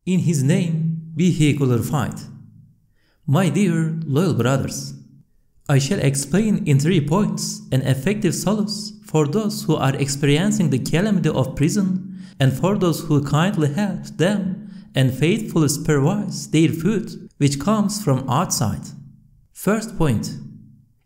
In His name be He glorified. My dear loyal brothers, I shall explain in 3 points an effective solace for those who are experiencing the calamity of prison and for those who kindly help them and faithfully supervise their food which comes from outside. First point.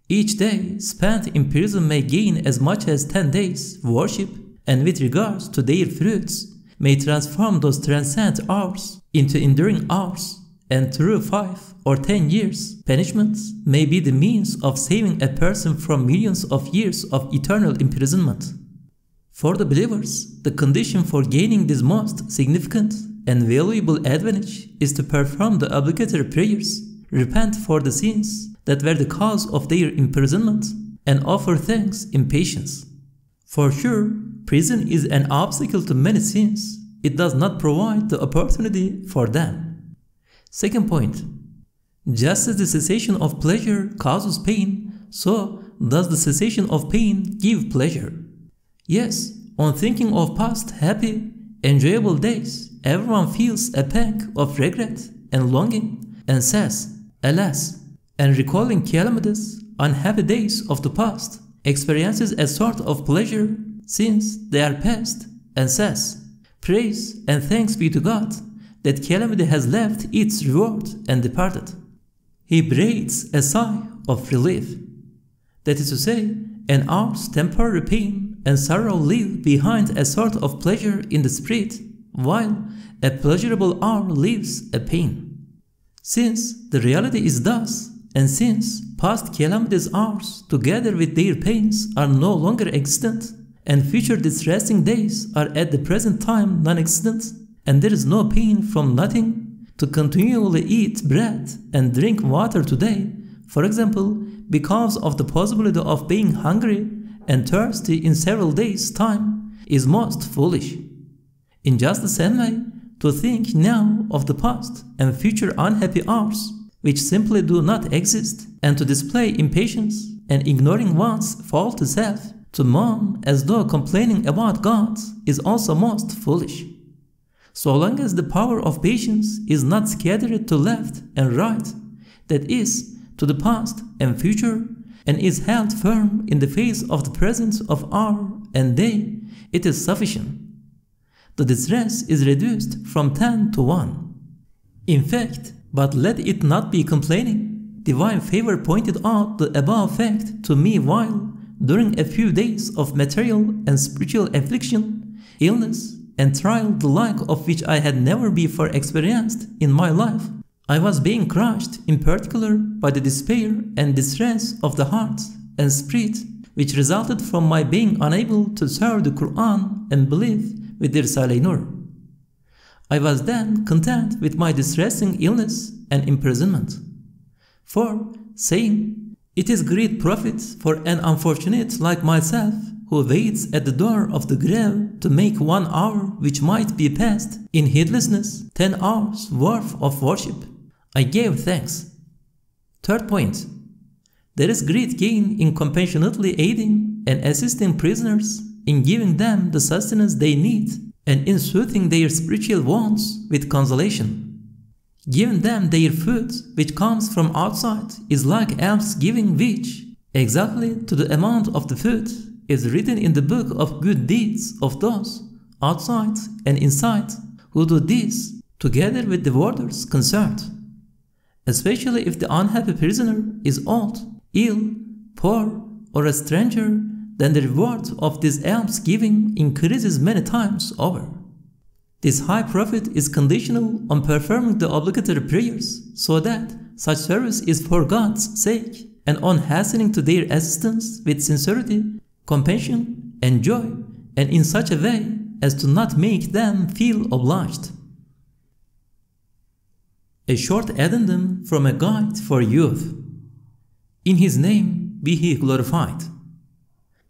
Each day spent in prison may gain as much as 10 days worship, and with regards to their fruits, may transform those transcendent hours into enduring hours, and through 5 or 10 years, punishments may be the means of saving a person from millions of years of eternal imprisonment. For the believers, the condition for gaining this most significant and valuable advantage is to perform the obligatory prayers, repent for the sins that were the cause of their imprisonment, and offer thanks in patience. For sure, prison is an obstacle to many sins. It does not provide the opportunity for them. Second point. Just as the cessation of pleasure causes pain, so does the cessation of pain give pleasure. Yes, on thinking of past happy, enjoyable days, everyone feels a pang of regret and longing and says, alas, and recalling calamitous, unhappy days of the past, experiences a sort of pleasure since they are past, and says, praise and thanks be to God that calamity has left its reward and departed. He breathes a sigh of relief. That is to say, an hour's temporary pain and sorrow leave behind a sort of pleasure in the spirit, while a pleasurable hour leaves a pain. Since the reality is thus, and since past calamities hours together with their pains are no longer existent, and future distressing days are at the present time non-existent, and there is no pain from nothing, to continually eat bread and drink water today, for example, because of the possibility of being hungry and thirsty in several days' time, is most foolish. In just the same way, to think now of the past and future unhappy hours, which simply do not exist, and to display impatience and ignoring one's faulty self, to moan as though complaining about God, is also most foolish. So long as the power of patience is not scattered to left and right, that is, to the past and future, and is held firm in the face of the presence of hour and day, it is sufficient. The distress is reduced from 10 to 1. In fact, but let it not be complaining, divine favor pointed out the above fact to me while, during a few days of material and spiritual affliction, illness, and trial the like of which I had never before experienced in my life, I was being crushed in particular by the despair and distress of the heart and spirit which resulted from my being unable to serve the Qur'an and believe with the Risale-i Nur. I was then content with my distressing illness and imprisonment. For, saying, it is great profit for an unfortunate like myself who waits at the door of the grave to make 1 hour which might be passed in heedlessness 10 hours worth of worship, I gave thanks. Third point. There is great gain in compassionately aiding and assisting prisoners, in giving them the sustenance they need, and in soothing their spiritual wants with consolation. Giving them their food which comes from outside is like almsgiving which, exactly to the amount of the food, is written in the book of good deeds of those, outside and inside, who do this together with the warders concerned. Especially if the unhappy prisoner is old, ill, poor, or a stranger, then the reward of this almsgiving increases many times over. This high profit is conditional on performing the obligatory prayers, so that such service is for God's sake, and on hastening to their assistance with sincerity, compassion, and joy, and in such a way as to not make them feel obliged. A short addendum from a guide for youth. In His name be He glorified.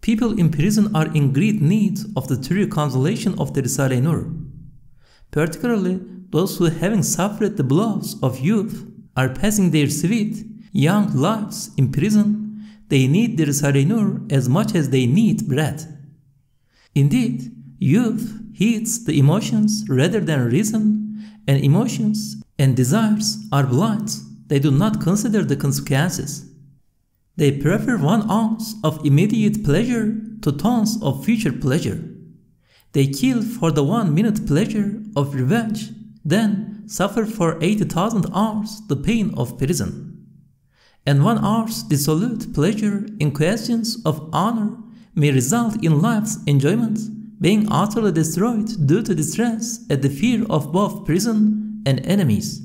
People in prison are in great need of the true consolation of the Risale-i Nur. Particularly those who, having suffered the blows of youth, are passing their sweet, young lives in prison, they need the Risale-i Nur as much as they need bread. Indeed, youth heeds the emotions rather than reason, and emotions and desires are blind. They do not consider the consequences. They prefer 1 ounce of immediate pleasure to tons of future pleasure. They kill for the 1-minute pleasure of revenge, then suffer for 80,000 hours the pain of prison. And 1 hour's dissolute pleasure in questions of honor may result in life's enjoyment being utterly destroyed due to distress at the fear of both prison and enemies.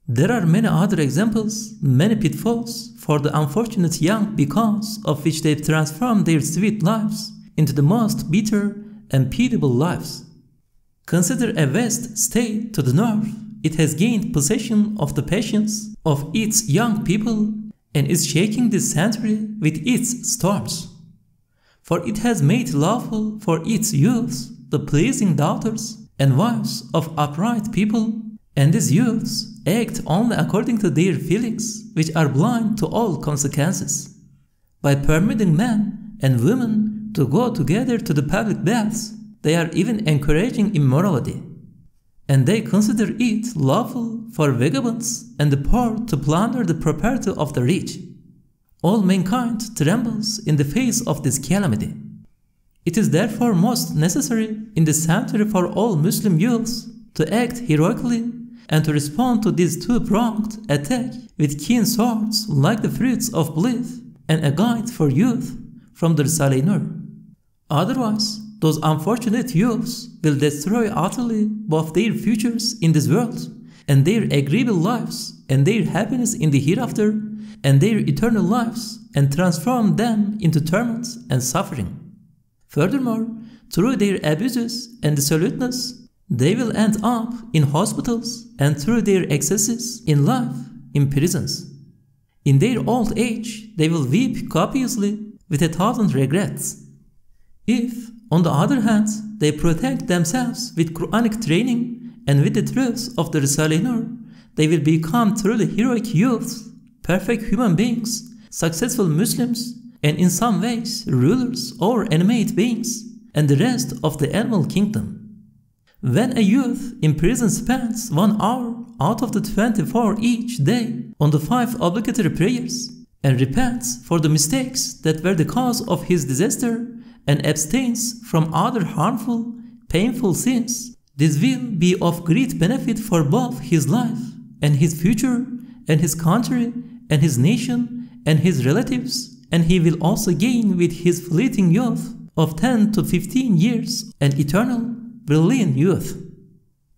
There are many other examples, many pitfalls for the unfortunate young because of which they transform their sweet lives into the most bitter and pitiable lives. Consider a vast state to the north. It has gained possession of the passions of its young people and is shaking this century with its storms. For it has made lawful for its youths the pleasing daughters and wives of upright people, and these youths act only according to their feelings, which are blind to all consequences. By permitting men and women to go together to the public baths, they are even encouraging immorality. And they consider it lawful for vagabonds and the poor to plunder the property of the rich. All mankind trembles in the face of this calamity. It is therefore most necessary in this century for all Muslim youths to act heroically and to respond to this two-pronged attack with keen swords like the fruits of belief and a guide for youth from the Risale-i Nur. Otherwise, those unfortunate youths will destroy utterly both their futures in this world and their agreeable lives and their happiness in the hereafter and their eternal lives and transform them into torment and suffering. Furthermore, through their abuses and dissoluteness, they will end up in hospitals and through their excesses in life, in prisons. In their old age, they will weep copiously with 1,000 regrets. If, on the other hand, they protect themselves with Qur'anic training and with the truths of the Risale-i Nur, they will become truly heroic youths, perfect human beings, successful Muslims, and in some ways rulers or animate beings, and the rest of the animal kingdom. When a youth in prison spends 1 hour out of the 24 each day on the 5 obligatory prayers, and repents for the mistakes that were the cause of his disaster, and abstains from other harmful, painful sins, this will be of great benefit for both his life and his future and his country and his nation and his relatives, and he will also gain with his fleeting youth of 10 to 15 years an eternal, brilliant youth.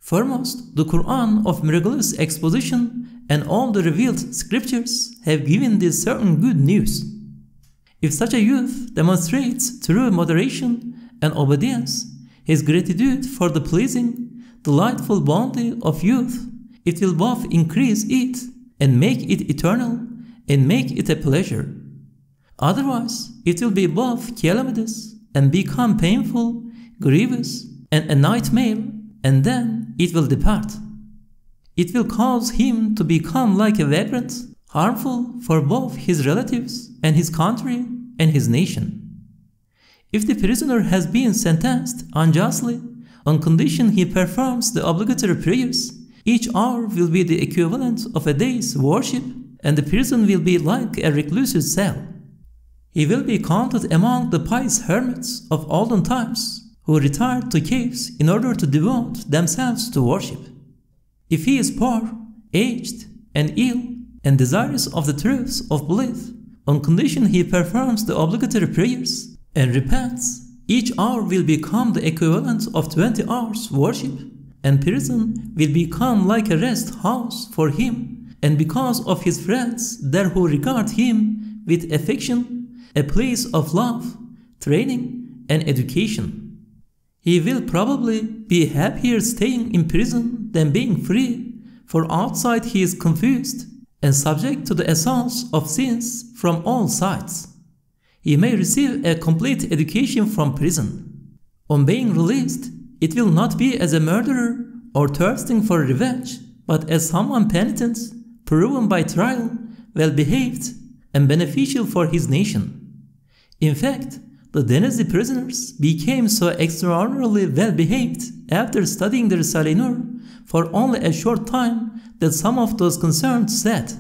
Foremost, the Qur'an of miraculous exposition and all the revealed scriptures have given this certain good news. If such a youth demonstrates true moderation and obedience, his gratitude for the pleasing, delightful bounty of youth, it will both increase it and make it eternal and make it a pleasure. Otherwise, it will be both calamitous and become painful, grievous, and a nightmare, and then it will depart. It will cause him to become like a vagrant, harmful for both his relatives and his country and his nation. If the prisoner has been sentenced unjustly, on condition he performs the obligatory prayers, each hour will be the equivalent of a day's worship, and the prison will be like a recluse's cell. He will be counted among the pious hermits of olden times, who retired to caves in order to devote themselves to worship. If he is poor, aged, and ill, and desirous of the truths of belief, on condition he performs the obligatory prayers and repents, each hour will become the equivalent of 20 hours worship, and prison will become like a rest house for him, and because of his friends there who regard him with affection, a place of love, training, and education. He will probably be happier staying in prison than being free, for outside he is confused and subject to the assaults of sins from all sides. He may receive a complete education from prison. On being released, it will not be as a murderer or thirsting for revenge, but as someone penitent, proven by trial, well-behaved, and beneficial for his nation. In fact, The Denizli prisoners became so extraordinarily well-behaved after studying the Risale-i Nur for only a short time that some of those concerned said,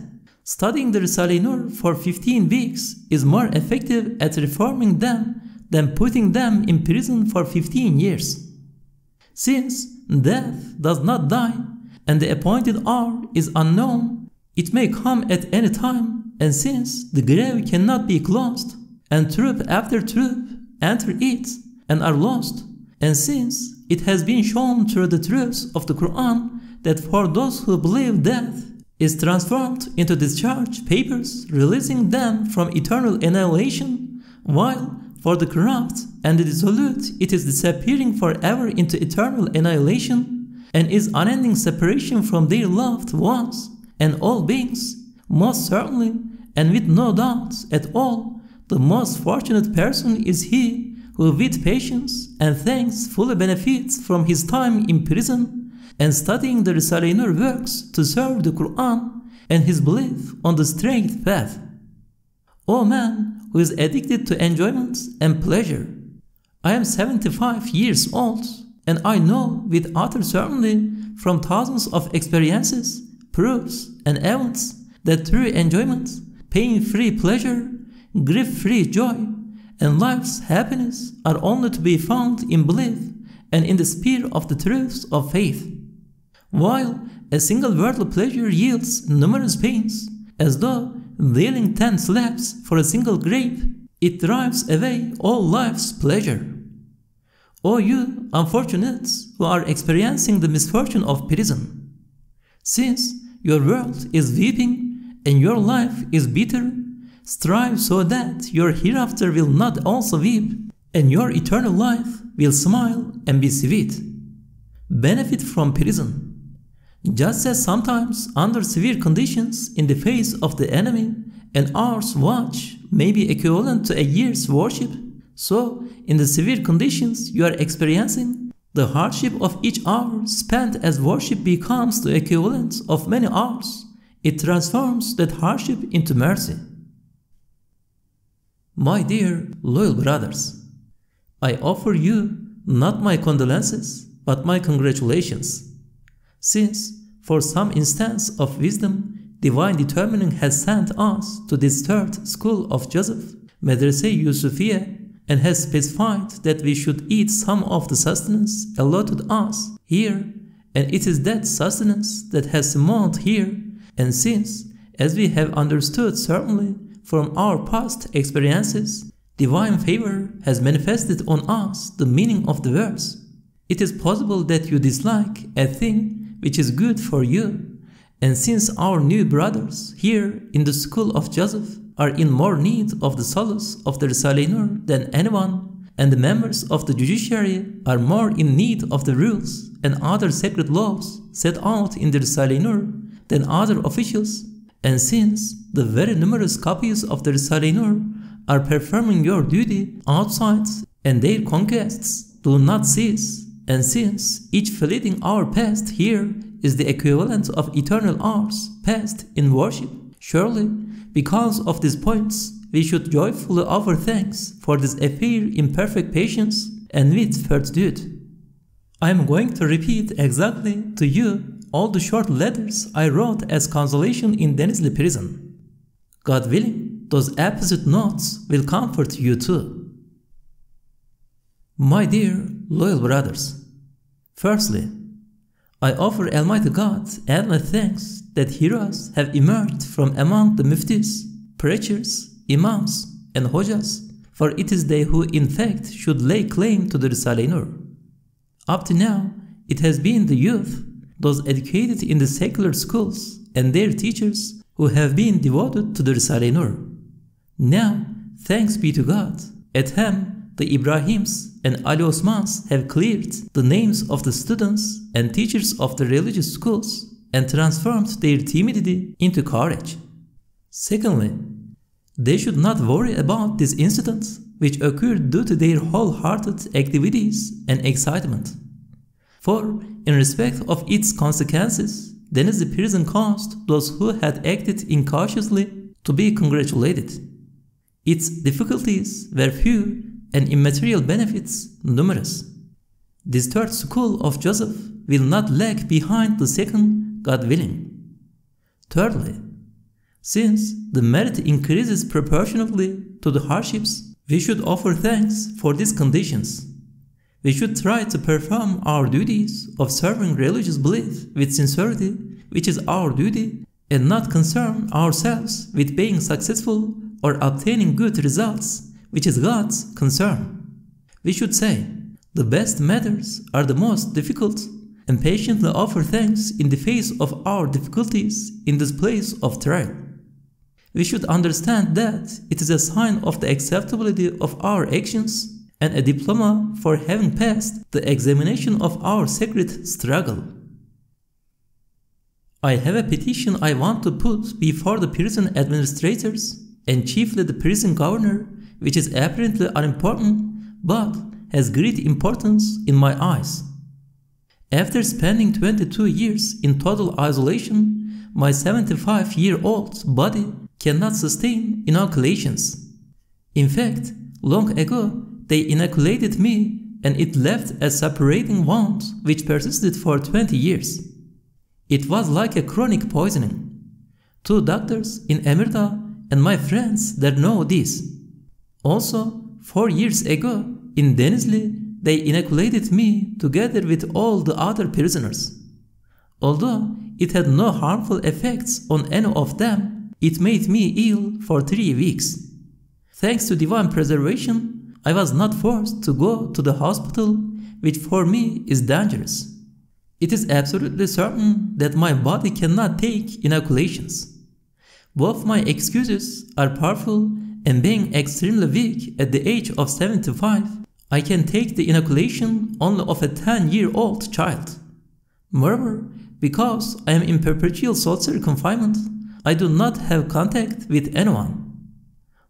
studying the Risale-i Nur for 15 weeks is more effective at reforming them than putting them in prison for 15 years. Since death does not die and the appointed hour is unknown, it may come at any time, and since the grave cannot be closed, and troop after troop enter it and are lost, and since it has been shown through the truths of the Qur'an that for those who believe death is transformed into discharge papers, releasing them from eternal annihilation, while for the corrupt and the dissolute it is disappearing forever into eternal annihilation, and is unending separation from their loved ones and all beings, most certainly and with no doubt at all, the most fortunate person is he who with patience and thanks fully benefits from his time in prison and studying the Risale-i Nur works to serve the Qur'an and his belief on the straight path. O man who is addicted to enjoyment and pleasure, I am 75 years old, and I know with utter certainty from thousands of experiences, proofs, and evidence that true enjoyment, pain-free pleasure, grief-free joy, and life's happiness are only to be found in belief and in the sphere of the truths of faith. While a single worldly pleasure yields numerous pains, as though dealing 10 slaps for a single grape, it drives away all life's pleasure. O you unfortunates who are experiencing the misfortune of prison, since your world is weeping and your life is bitter, strive so that your hereafter will not also weep, and your eternal life will smile and be sweet. Benefit from prison. Just as sometimes under severe conditions in the face of the enemy, an hour's watch may be equivalent to a year's worship, so in the severe conditions you are experiencing, the hardship of each hour spent as worship becomes the equivalent of many hours. It transforms that hardship into mercy. My dear loyal brothers, I offer you not my condolences, but my congratulations, since for some instance of wisdom, divine determining has sent us to this third school of Joseph, Madrasa-i Yusufiya, and has specified that we should eat some of the sustenance allotted us here, and it is that sustenance that has summoned here, and since, as we have understood certainly from our past experiences, divine favor has manifested on us the meaning of the verse. It is possible that you dislike a thing which is good for you, and since our new brothers here in the school of Joseph are in more need of the solace of the Risale-i Nur than anyone, and the members of the judiciary are more in need of the rules and other sacred laws set out in the Risale-i Nur than other officials, and since the very numerous copies of the Risale-i Nur are performing your duty outside and their conquests do not cease, and since each fleeting hour passed here is the equivalent of eternal hours passed in worship, surely because of these points we should joyfully offer thanks for this affair in perfect patience and with fortitude. I am going to repeat exactly to you all the short letters I wrote as consolation in Denizli prison. God willing, those episode notes will comfort you too. My dear loyal brothers, firstly, I offer Almighty God endless thanks that heroes have emerged from among the muftis, preachers, imams, and hojas, for it is they who in fact should lay claim to the Risale-i Nur. Up to now, it has been the youth, those educated in the secular schools, and their teachers who have been devoted to the Risale-i Nur. Now, thanks be to God, at him the Ibrahims and Ali Osmans have cleared the names of the students and teachers of the religious schools and transformed their timidity into courage. Secondly, they should not worry about this incident which occurred due to their wholehearted activities and excitement. For, in respect of its consequences, Denizli prison caused those who had acted incautiously to be congratulated. Its difficulties were few and immaterial benefits numerous. This third school of Joseph will not lag behind the second, God willing. Thirdly, since the merit increases proportionately to the hardships, we should offer thanks for these conditions. We should try to perform our duties of serving religious belief with sincerity, which is our duty, and not concern ourselves with being successful or obtaining good results, which is God's concern. We should say, the best matters are the most difficult, and patiently offer thanks in the face of our difficulties in this place of trial. We should understand that it is a sign of the acceptability of our actions and a diploma for having passed the examination of our sacred struggle. I have a petition I want to put before the prison administrators and chiefly the prison governor, which is apparently unimportant but has great importance in my eyes. After spending 22 years in total isolation, my 75-year-old body cannot sustain inoculations. In fact, long ago, they inoculated me and it left a separating wound which persisted for 20 years. It was like a chronic poisoning. 2 doctors in Emirda and my friends that know this. Also, 4 years ago, in Denizli, they inoculated me together with all the other prisoners. Although it had no harmful effects on any of them, it made me ill for 3 weeks. Thanks to divine preservation, I was not forced to go to the hospital, which for me is dangerous. It is absolutely certain that my body cannot take inoculations. Both my excuses are powerful, and being extremely weak at the age of 75, I can take the inoculation only of a 10-year-old child. Moreover, because I am in perpetual solitary confinement, I do not have contact with anyone.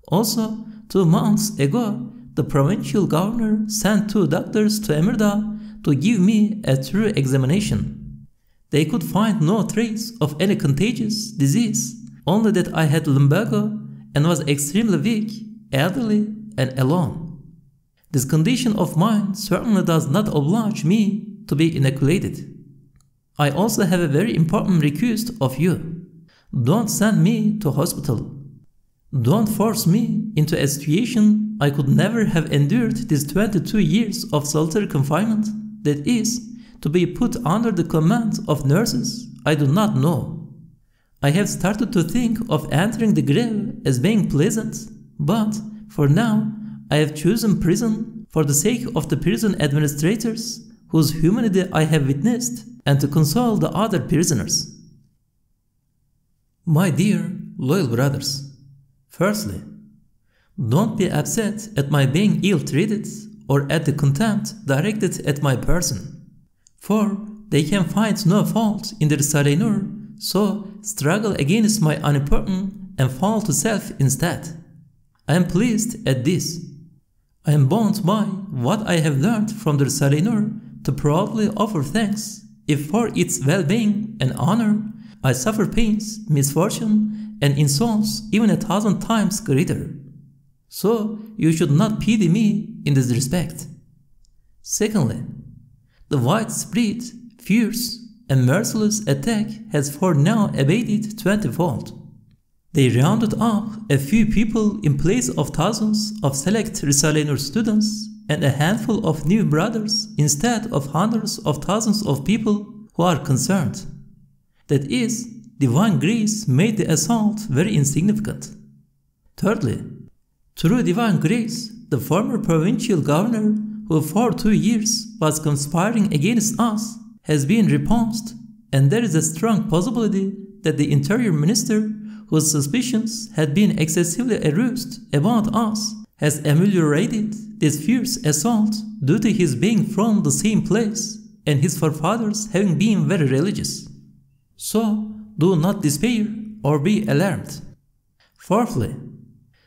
Also, 2 months ago, the provincial governor sent 2 doctors to Emirda to give me a true examination. They could find no trace of any contagious disease, only that I had lumbago and was extremely weak, elderly, and alone. This condition of mine certainly does not oblige me to be inoculated. I also have a very important request of you. Don't send me to hospital. Don't force me into a situation I could never have endured these 22 years of solitary confinement, that is, to be put under the command of nurses I do not know. I have started to think of entering the grave as being pleasant, but for now I have chosen prison for the sake of the prison administrators whose humanity I have witnessed and to console the other prisoners. My dear, loyal brothers, firstly, don't be upset at my being ill-treated or at the contempt directed at my person, for they can find no fault in the Risale-i Nur, so struggle against my unimportant and fall to self instead. I am pleased at this. I am bound by what I have learned from the Risale-i Nur to proudly offer thanks if for its well-being and honor I suffer pains, misfortune, and insults even 1,000 times greater. So you should not pity me in this respect. Secondly, the widespread, fierce, and merciless attack has for now abated 20-fold. They rounded up a few people in place of thousands of select Risale-i Nur students and a handful of new brothers instead of hundreds of thousands of people who are concerned. That is, divine grace made the assault very insignificant. Thirdly, through divine grace, the former provincial governor, who for 2 years was conspiring against us, has been repulsed, and there is a strong possibility that the interior minister, whose suspicions had been excessively aroused about us, has ameliorated this fierce assault due to his being from the same place and his forefathers having been very religious. So, do not despair or be alarmed. Fourthly,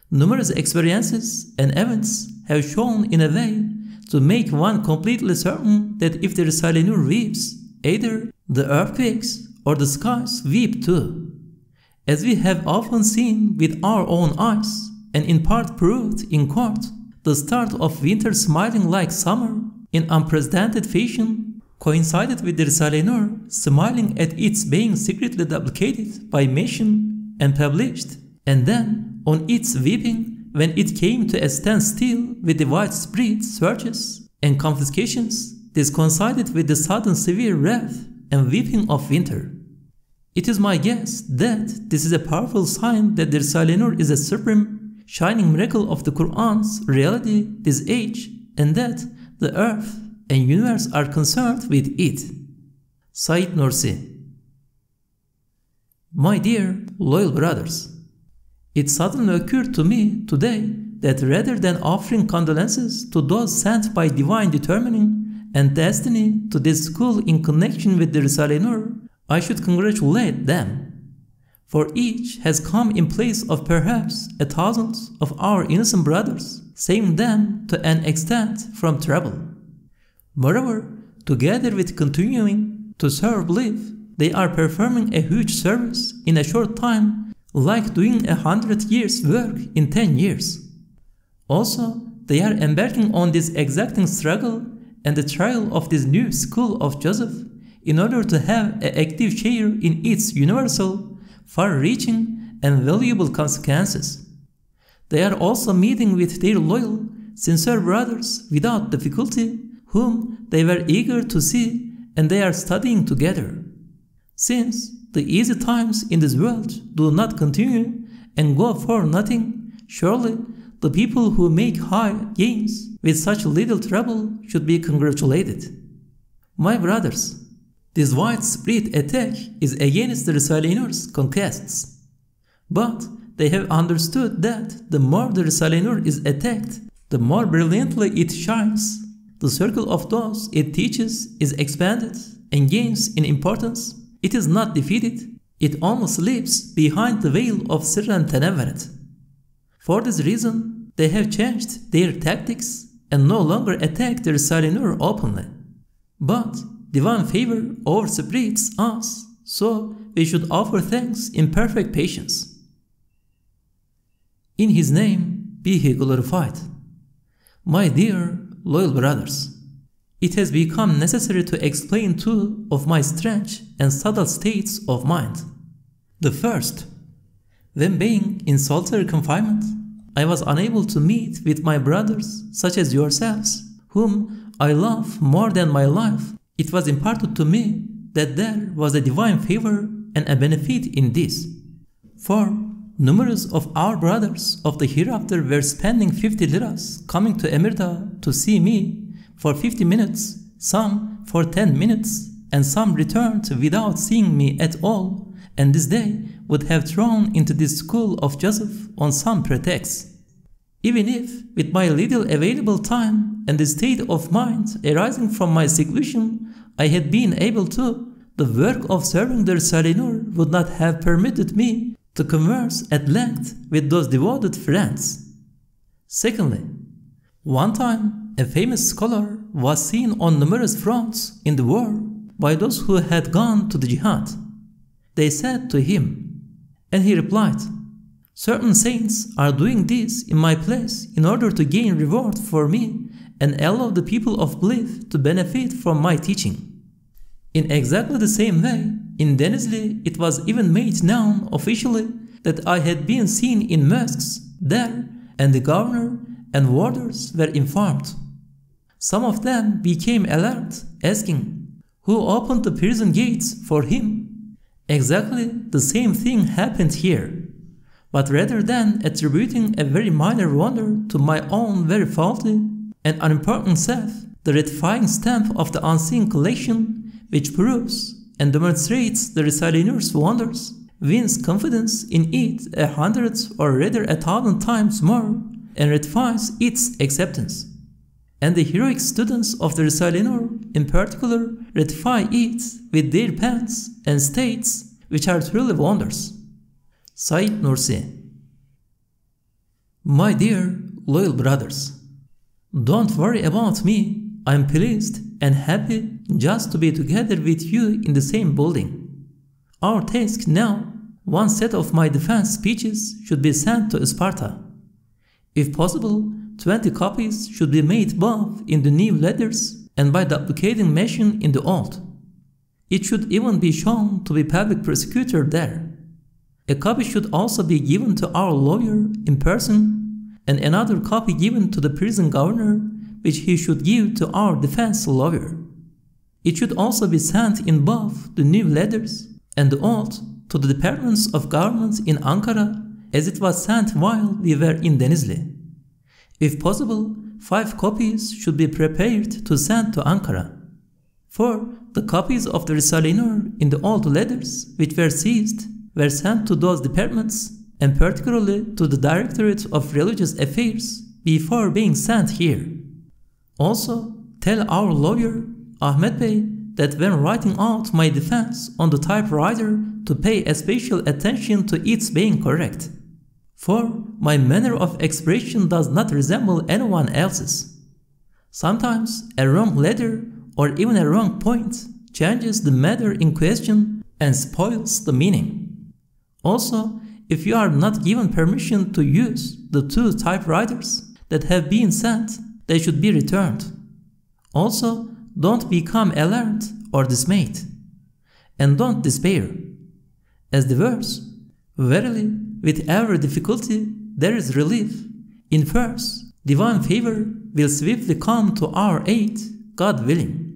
numerous experiences and events have shown in a way to make one completely certain that if the Risale-i Nur weeps, either the earthquakes or the skies weep too. As we have often seen with our own eyes and in part proved in court, The start of winter smiling like summer in unprecedented fashion coincided with the Risale-i Nur smiling at its being secretly duplicated by mission and published, and then on its weeping when it came to a standstill with the widespread searches and confiscations. This coincided with the sudden severe wrath and weeping of winter. It is my guess that this is a powerful sign that the Risale-i Nur is a supreme, shining miracle of the Qur'an's reality this age, and that the earth and universe are concerned with it. Said Nursi. My dear, loyal brothers, it suddenly occurred to me today that rather than offering condolences to those sent by divine determining and destiny to this school in connection with the Risale-i Nur, I should congratulate them, for each has come in place of perhaps 1,000 of our innocent brothers, saving them to an extent from trouble. Moreover, together with continuing to serve belief, they are performing a huge service in a short time, like doing 100 years' work in 10 years. Also, they are embarking on this exacting struggle and the trial of this new school of Joseph in order to have an active share in its universal, far-reaching, and valuable consequences. They are also meeting with their loyal, sincere brothers without difficulty, whom they were eager to see, and they are studying together. Since the easy times in this world do not continue and go for nothing, surely the people who make high gains with such little trouble should be congratulated. My brothers, this widespread attack is against the Risale-i Nur's conquests. But they have understood that the more the Risale-i Nur is attacked, the more brilliantly it shines. The circle of those it teaches is expanded and gains in importance. It is not defeated, it almost leaps behind the veil of Sirr and Tanawwarat. For this reason, they have changed their tactics and no longer attack the Risale-i Nur openly. But divine favor overspreads us, so we should offer thanks in perfect patience. In His name be He glorified. My dear, loyal brothers, it has become necessary to explain two of my strange and subtle states of mind. The first, when being in solitary confinement, I was unable to meet with my brothers such as yourselves, whom I love more than my life. It was imparted to me that there was a divine favor and a benefit in this. For numerous of our brothers of the hereafter were spending 50 liras coming to Emirda to see me for 50 minutes, some for 10 minutes, and some returned without seeing me at all, and this day would have thrown into this school of Joseph on some pretext. Even if, with my little available time and the state of mind arising from my seclusion, I had been able to, the work of serving the Risale-i Nur would not have permitted me to converse at length with those devoted friends. Secondly, one time a famous scholar was seen on numerous fronts in the war by those who had gone to the jihad. They said to him, and he replied, "Certain saints are doing this in my place in order to gain reward for me and allow the people of belief to benefit from my teaching." In exactly the same way, in Denizli it was even made known officially that I had been seen in mosques there, and the governor and warders were informed. Some of them became alert, asking, "Who opened the prison gates for him?" Exactly the same thing happened here. But rather than attributing a very minor wonder to my own very faulty and unimportant self, the ratifying stamp of the unseen collection, which proves and demonstrates the Risale-i Nur's wonders, wins confidence in it 100 or rather 1,000 times more, and ratifies its acceptance. And the heroic students of the Risale-i Nur in particular ratify it with their pens and states which are truly wonders. Said Nursi. My dear, loyal brothers, don't worry about me. I am pleased and happy just to be together with you in the same building. Our task now, one set of my defense speeches should be sent to Sparta. If possible, 20 copies should be made both in the new letters and by the duplicating machine in the old. It should even be shown to be public prosecutor there. A copy should also be given to our lawyer in person, and another copy given to the prison governor, which he should give to our defense lawyer. It should also be sent in both the new letters and the old to the departments of government in Ankara, as it was sent while we were in Denizli. If possible, 5 copies should be prepared to send to Ankara. For the copies of the Risale-i Nur in the old letters which were seized were sent to those departments, and particularly to the Directorate of Religious Affairs, before being sent here. Also, tell our lawyer, Ahmet Bey, that when writing out my defense on the typewriter to pay especial attention to its being correct. For my manner of expression does not resemble anyone else's. Sometimes a wrong letter or even a wrong point changes the matter in question and spoils the meaning. Also, if you are not given permission to use the 2 typewriters that have been sent, they should be returned. Also, don't become alarmed or dismayed, and don't despair. As the verse, verily, with every difficulty there is relief. In verse, divine favor will swiftly come to our aid, God willing.